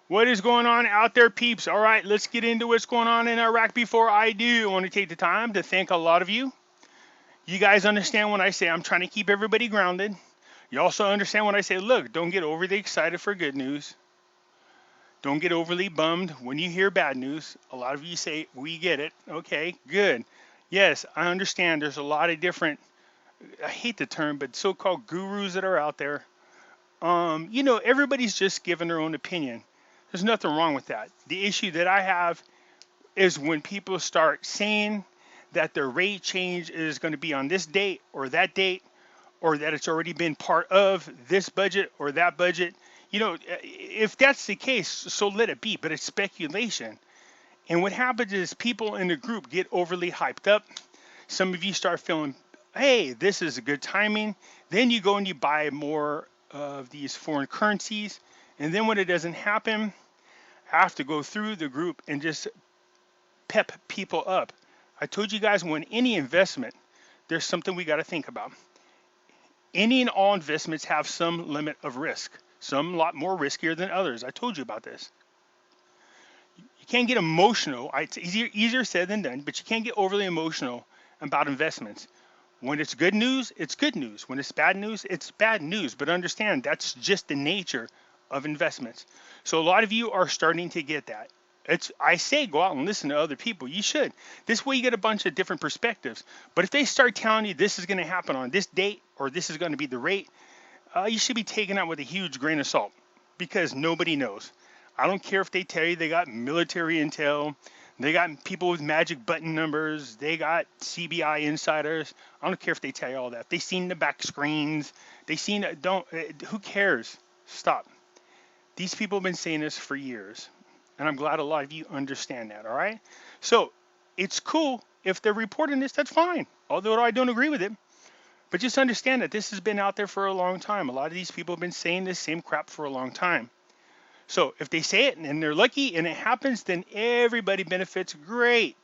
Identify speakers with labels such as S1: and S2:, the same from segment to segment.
S1: What is going on out there, peeps? All right, let's get into what's going on in Iraq. Before I do, I want to take the time to thank a lot of you. You guys understand when I say I'm trying to keep everybody grounded. You also understand when I say, look, don't get overly excited for good news. Don't get overly bummed when you hear bad news. A lot of you say, we get it. Okay, good. Yes, I understand there's a lot of different, I hate the term, but so-called gurus that are out there. Everybody's just giving their own opinion. There's nothing wrong with that. The issue that I have is when people start saying that the rate change is going to be on this date, or that it's already been part of this budget or that budget. If that's the case, so let it be, but it's speculation. And what happens is people in the group get overly hyped up. Some of you start feeling, hey, this is a good timing. Then you go and you buy more of these foreign currencies. And then when it doesn't happen, I have to go through the group and just pep people up. I told you guys when any investment, there's something we got to think about. Any and all investments have some limit of risk, some a lot more riskier than others. I told you about this. You can't get emotional. It's easier said than done, but you can't get overly emotional about investments. When it's good news, it's good news. When it's bad news, it's bad news. But understand, that's just the nature of investments. So a lot of you are starting to get that. I say go out and listen to other people. You should. This way you get a bunch of different perspectives. But if they start telling you this is going to happen on this date or this is going to be the rate, you should be taken out with a huge grain of salt because nobody knows. I don't care if they tell you they got military intel, they got people with magic button numbers, they got CBI insiders. I don't care if they tell you all that. If they seen the back screens, who cares? Stop. These people have been saying this for years. And I'm glad a lot of you understand that, all right? So it's cool. If they're reporting this, that's fine. Although I don't agree with it. But just understand that this has been out there for a long time. A lot of these people have been saying this same crap for a long time. So if they say it and they're lucky and it happens, then everybody benefits. Great,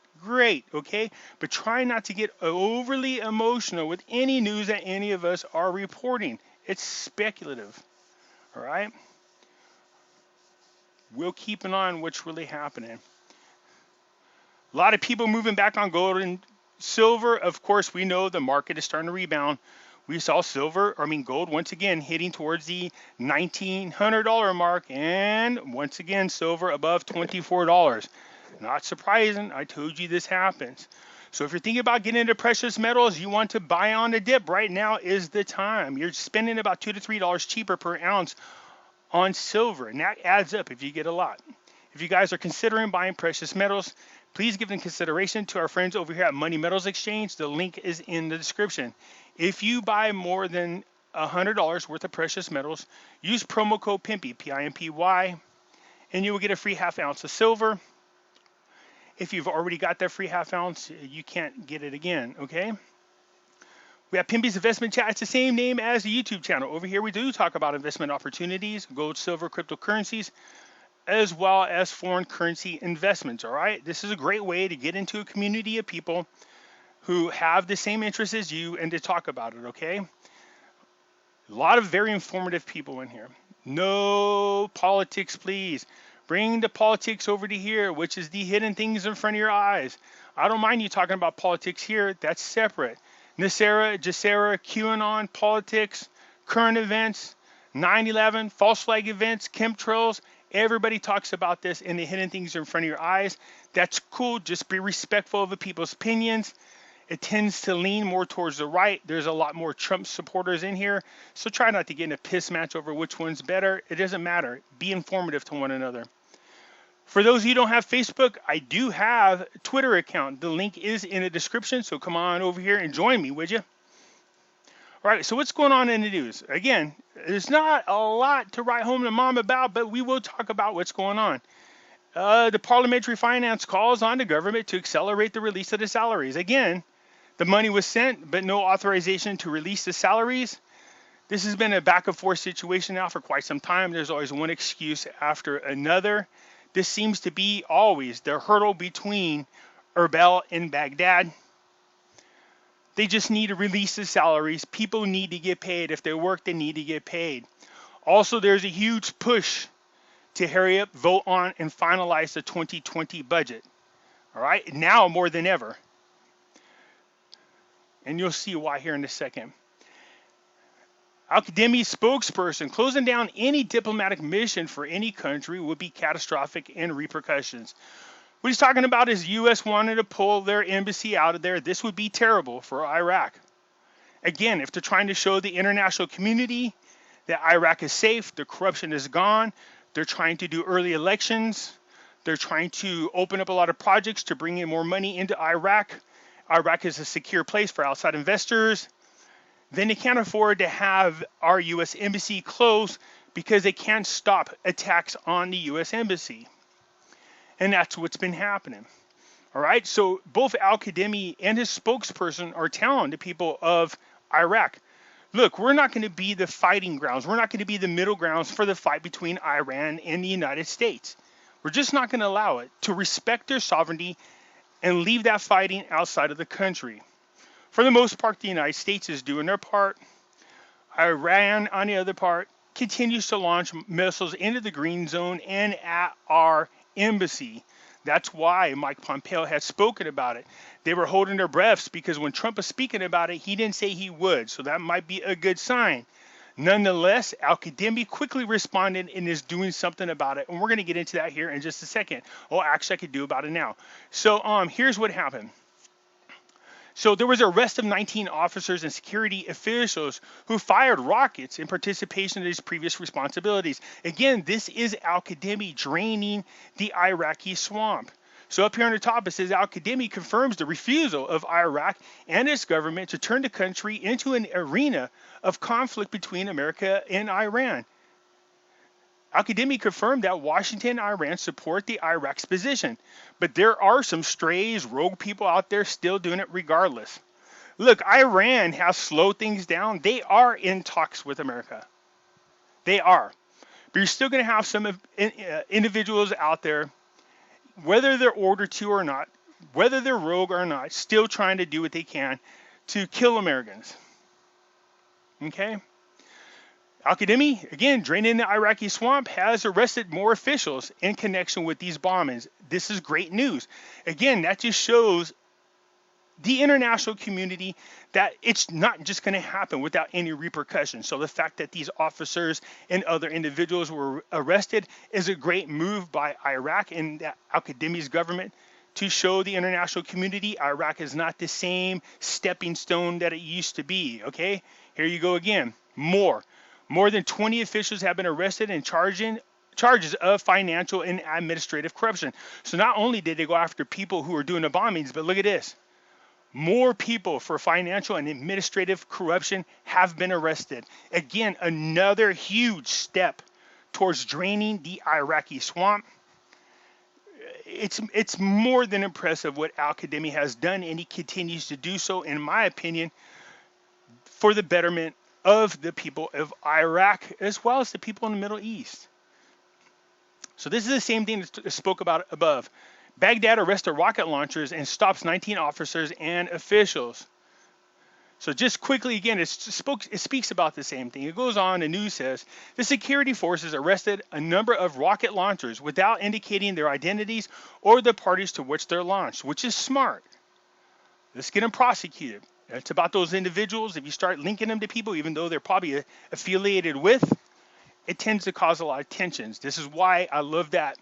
S1: okay? But try not to get overly emotional with any news that any of us are reporting. It's speculative, all right? We'll keep an eye on what's really happening. A lot of people moving back on gold and silver. Of course, we know the market is starting to rebound. We saw gold once again hitting towards the $1,900 mark, and once again, silver above $24. Not surprising. I told you this happens. So if you're thinking about getting into precious metals, you want to buy on the dip. Right now is the time. You're spending about $2 to $3 cheaper per ounce on silver, and that adds up if you get a lot. If you guys are considering buying precious metals, please give them consideration to our friends over here at Money Metals Exchange. The link is in the description. If you buy more than $100 worth of precious metals, use promo code Pimpy, P-I-M-P-Y, and you will get a free half ounce of silver. If you've already got that free half ounce, you can't get it again, okay? We have Pimpy's Investment Chat. It's the same name as the YouTube channel. Over here, we do talk about investment opportunities, gold, silver, cryptocurrencies, as well as foreign currency investments, all right? This is a great way to get into a community of people who have the same interests as you and to talk about it, okay? A lot of very informative people in here. No politics, please. Bring the politics over to here, which is the hidden things in front of your eyes. I don't mind you talking about politics here. That's separate. NESARA, GESARA, QAnon, politics, current events, 9/11, false flag events, chemtrails. Everybody talks about this and the hidden things in front of your eyes. That's cool. Just be respectful of the people's opinions. It tends to lean more towards the right. There's a lot more Trump supporters in here. So try not to get in a piss match over which one's better. It doesn't matter. Be informative to one another. For those of you who don't have Facebook, I do have a Twitter account. The link is in the description, so come on over here and join me, would you? All right, so what's going on in the news? Again, there's not a lot to write home to mom about, but we will talk about what's going on. The parliamentary finance calls on the government to accelerate the release of the salaries. Again, the money was sent, but no authorization to release the salaries. This has been a back and forth situation now for quite some time. There's always one excuse after another. This seems to be always the hurdle between Erbil and Baghdad. They just need to release the salaries. People need to get paid. If they work, they need to get paid. Also, there's a huge push to hurry up, vote on, and finalize the 2020 budget. All right, now more than ever. And you'll see why here in a second. Al-Kadhimi spokesperson, closing down any diplomatic mission for any country would be catastrophic in repercussions. What he's talking about is the U.S. wanted to pull their embassy out of there. This would be terrible for Iraq. Again, if they're trying to show the international community that Iraq is safe, the corruption is gone, they're trying to do early elections, they're trying to open up a lot of projects to bring in more money into Iraq. Iraq is a secure place for outside investors. Then they can't afford to have our U.S. embassy closed because they can't stop attacks on the U.S. embassy. And that's what's been happening. All right, so both Al-Kadhimi and his spokesperson are telling the people of Iraq, look, we're not going to be the fighting grounds. We're not going to be the middle grounds for the fight between Iran and the United States. We're just not going to allow it, to respect their sovereignty and leave that fighting outside of the country. For the most part, the United States is doing their part. Iran, on the other part, continues to launch missiles into the green zone and at our embassy. That's why Mike Pompeo has spoken about it. They were holding their breaths because when Trump was speaking about it, he didn't say he would. So that might be a good sign. Nonetheless, Al-Kadhimi quickly responded and is doing something about it. And we're going to get into that here in just a second. Oh, actually, I could do about it now. So here's what happened. So there was an arrest of 19 officers and security officials who fired rockets in participation in his previous responsibilities. Again, this is Al-Kadhimi draining the Iraqi swamp. So up here on the top, it says Al-Kadhimi confirms the refusal of Iraq and its government to turn the country into an arena of conflict between America and Iran. Al-Kadhimi confirmed that Washington and Iran support the Iraq's position, but there are some strays, rogue people out there still doing it regardless. Look, Iran has slowed things down. They are in talks with America. They are. But you're still going to have some individuals out there, whether they're ordered to or not, whether they're rogue or not, still trying to do what they can to kill Americans. Okay? Al-Kadhimi, again, draining the Iraqi swamp, has arrested more officials in connection with these bombings. This is great news. Again, that just shows the international community that it's not just going to happen without any repercussions. So the fact that these officers and other individuals were arrested is a great move by Iraq and Al-Kadhimi's government to show the international community Iraq is not the same stepping stone that it used to be. Okay, here you go again. More than 20 officials have been arrested in charges of financial and administrative corruption. So not only did they go after people who were doing the bombings, but look at this. More people for financial and administrative corruption have been arrested. Again, another huge step towards draining the Iraqi swamp. It's more than impressive what Al-Kadhimi has done, and he continues to do so, in my opinion, for the betterment of the people of Iraq, as well as the people in the Middle East. So this is the same thing that I spoke about above. Baghdad arrested rocket launchers and stops 19 officers and officials. So just quickly again, it speaks about the same thing. It goes on, the news says, the security forces arrested a number of rocket launchers without indicating their identities or the parties to which they're launched, which is smart. Let's get them prosecuted. It's about those individuals. If you start linking them to people, even though they're probably affiliated with, it tends to cause a lot of tensions. This is why I love that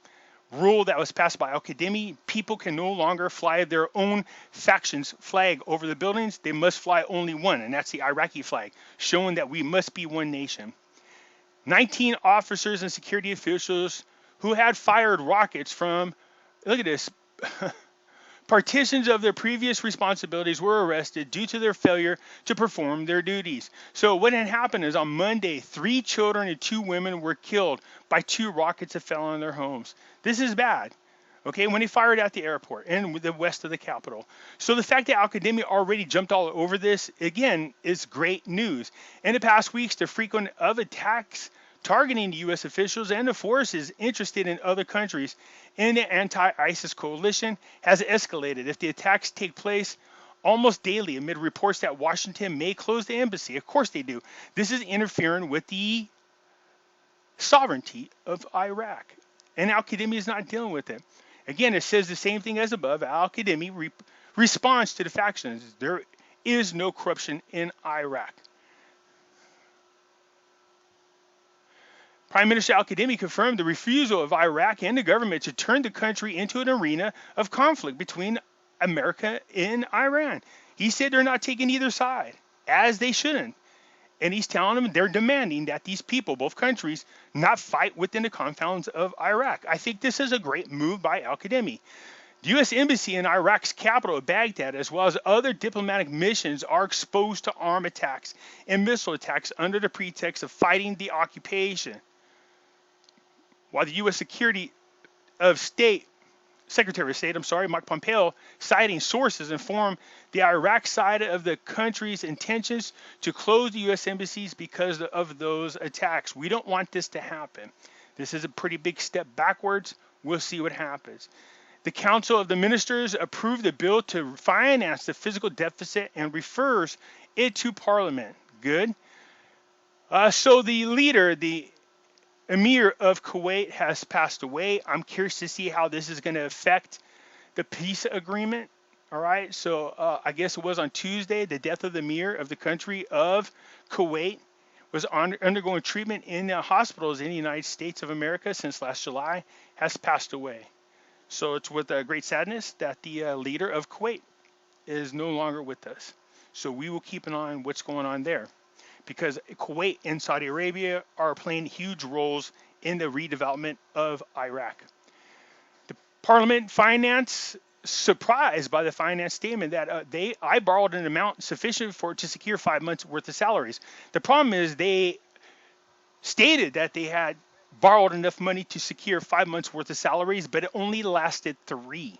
S1: rule that was passed by Al-Kadhimi. People can no longer fly their own faction's flag over the buildings. They must fly only one, and that's the Iraqi flag, showing that we must be one nation. 19 officers and security officials who had fired rockets from, look at this, partitions of their previous responsibilities were arrested due to their failure to perform their duties. So what had happened is on Monday, 3 children and 2 women were killed by 2 rockets that fell on their homes. This is bad, okay, when they fired at the airport and the west of the capital. So the fact that Al-Kadhimi already jumped all over this, again, is great news. In the past weeks, the frequent of attacks targeting the U.S. officials and the forces interested in other countries in the anti-ISIS coalition has escalated. If the attacks take place almost daily amid reports that Washington may close the embassy, of course they do. This is interfering with the sovereignty of Iraq. And Al Qadimi is not dealing with it. Again, it says the same thing as above. Al Qadimi responds to the factions. There is no corruption in Iraq. Prime Minister Al Qadimi confirmed the refusal of Iraq and the government to turn the country into an arena of conflict between America and Iran. He said they're not taking either side, as they shouldn't. And he's telling them they're demanding that these people, both countries, not fight within the confines of Iraq. I think this is a great move by Al Qadimi. The U.S. Embassy in Iraq's capital of Baghdad, as well as other diplomatic missions, are exposed to armed attacks and missile attacks under the pretext of fighting the occupation. While the U.S. Secretary of State, Mike Pompeo, citing sources, informed the Iraq side of the country's intentions to close the U.S. embassies because of those attacks. We don't want this to happen. This is a pretty big step backwards. We'll see what happens. The Council of the Ministers approved the bill to finance the fiscal deficit and refers it to Parliament. Good. So the leader, the Emir of Kuwait, has passed away. I'm curious to see how this is going to affect the peace agreement. All right. So I guess it was on Tuesday, the death of the Emir of the country of Kuwait was undergoing treatment in hospitals in the United States of America since last July, has passed away. So it's with great sadness that the leader of Kuwait is no longer with us. So we will keep an eye on what's going on there, because Kuwait and Saudi Arabia are playing huge roles in the redevelopment of Iraq. The Parliament finance, surprised by the finance statement that I borrowed an amount sufficient to secure 5 months worth of salaries. The problem is they stated that they had borrowed enough money to secure 5 months worth of salaries, but it only lasted 3.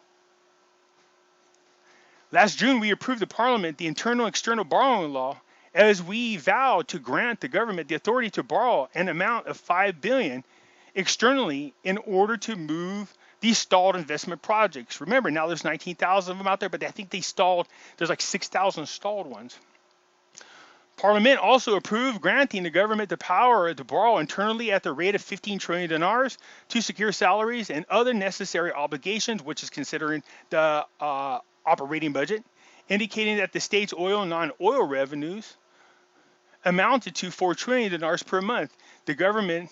S1: Last June, we approved the Parliament the internal external borrowing law, as we vowed to grant the government the authority to borrow an amount of $5 billion externally in order to move these stalled investment projects. Remember, now there's 19,000 of them out there, but I think there's like 6,000 stalled ones. Parliament also approved granting the government the power to borrow internally at the rate of 15 trillion dinars to secure salaries and other necessary obligations, which is considering the operating budget, indicating that the state's oil and non-oil revenues amounted to 4 trillion dinars per month. The government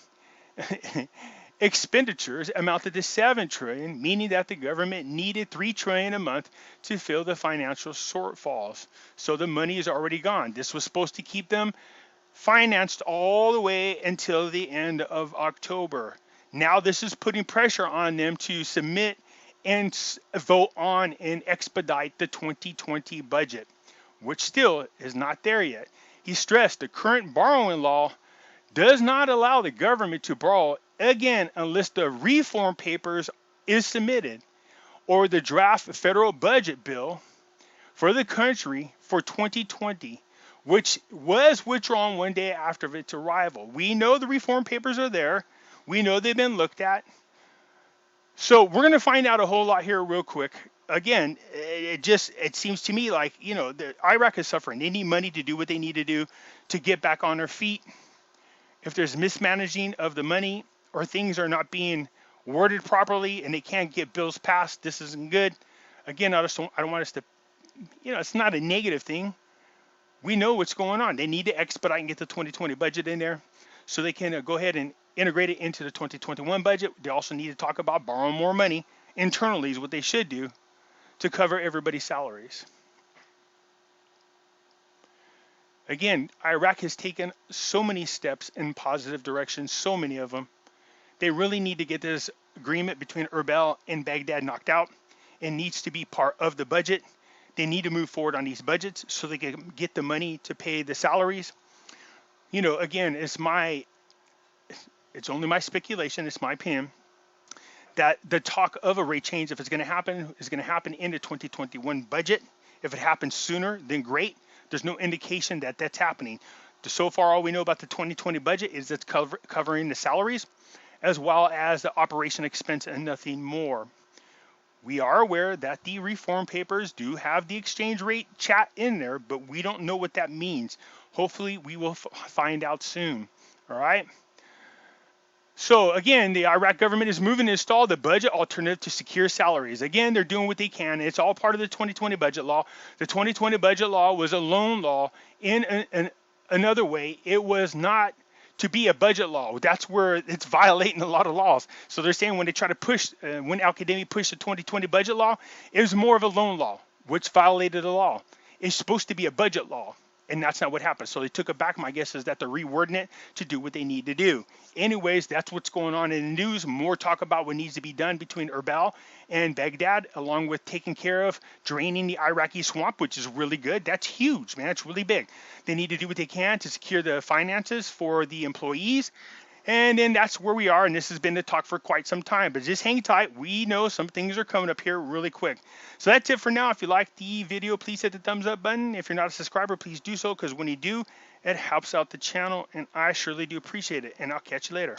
S1: expenditures amounted to 7 trillion, meaning that the government needed 3 trillion a month to fill the financial shortfalls. So the money is already gone. This was supposed to keep them financed all the way until the end of October. Now this is putting pressure on them to submit and vote on and expedite the 2020 budget, which still is not there yet. He stressed the current borrowing law does not allow the government to borrow again unless the reform papers is submitted or the draft federal budget bill for the country for 2020, which was withdrawn one day after its arrival. We know the reform papers are there. We know they've been looked at. So we're going to find out a whole lot here real quick. Again, it seems to me like, Iraq is suffering. They need money to do what they need to do to get back on their feet. If there's mismanaging of the money or things are not being worded properly and they can't get bills passed, this isn't good. Again, I don't want us to, it's not a negative thing. We know what's going on. They need to expedite and get the 2020 budget in there so they can go ahead and integrate it into the 2021 budget. They also need to talk about borrowing more money internally is what they should do to cover everybody's salaries. Again, Iraq has taken so many steps in positive directions, so many of them. They really need to get this agreement between Erbil and Baghdad knocked out. It needs to be part of the budget. They need to move forward on these budgets so they can get the money to pay the salaries. Again, it's only my speculation, it's my opinion, that the talk of a rate change, if it's going to happen, is going to happen in the 2021 budget. If it happens sooner, then great. There's no indication that that's happening. So far, all we know about the 2020 budget is it's covering the salaries as well as the operation expense and nothing more. We are aware that the reform papers do have the exchange rate chat in there, but we don't know what that means. Hopefully, we will find out soon. All right. So again, the Iraq government is moving to install the budget alternative to secure salaries. Again, they're doing what they can. It's all part of the 2020 budget law. The 2020 budget law was a loan law. In another way, it was not to be a budget law. That's where it's violating a lot of laws. So they're saying when they try to push, when Al-Qademi pushed the 2020 budget law, it was more of a loan law, which violated the law. It's supposed to be a budget law. And that's not what happened. So they took it back. My guess is that they're rewording it to do what they need to do. Anyways, that's what's going on in the news. More talk about what needs to be done between Erbil and Baghdad, along with taking care of draining the Iraqi swamp, which is really good. That's huge, man. It's really big. They need to do what they can to secure the finances for the employees. And then that's where we are, and this has been the talk for quite some time. But just hang tight. We know some things are coming up here really quick. So that's it for now. If you like the video, please hit the thumbs up button. If you're not a subscriber, please do so, because when you do, it helps out the channel, and I surely do appreciate it. And I'll catch you later.